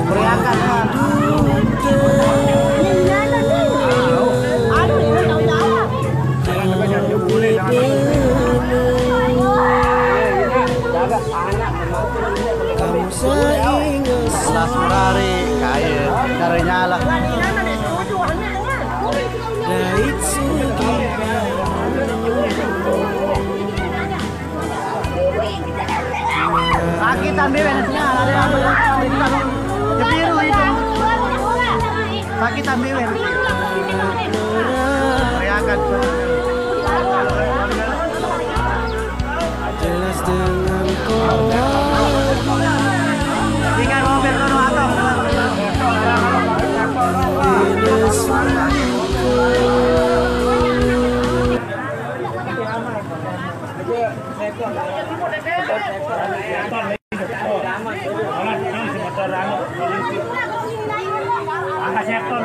beriakan kan. Selas Ferrari kain dari nyala. Sakit ambil bensinnya, ada yang biru itu. Sakit ambil teriakan. Jelas dengan kau. Tinggal mobil dulu atau angkat sektor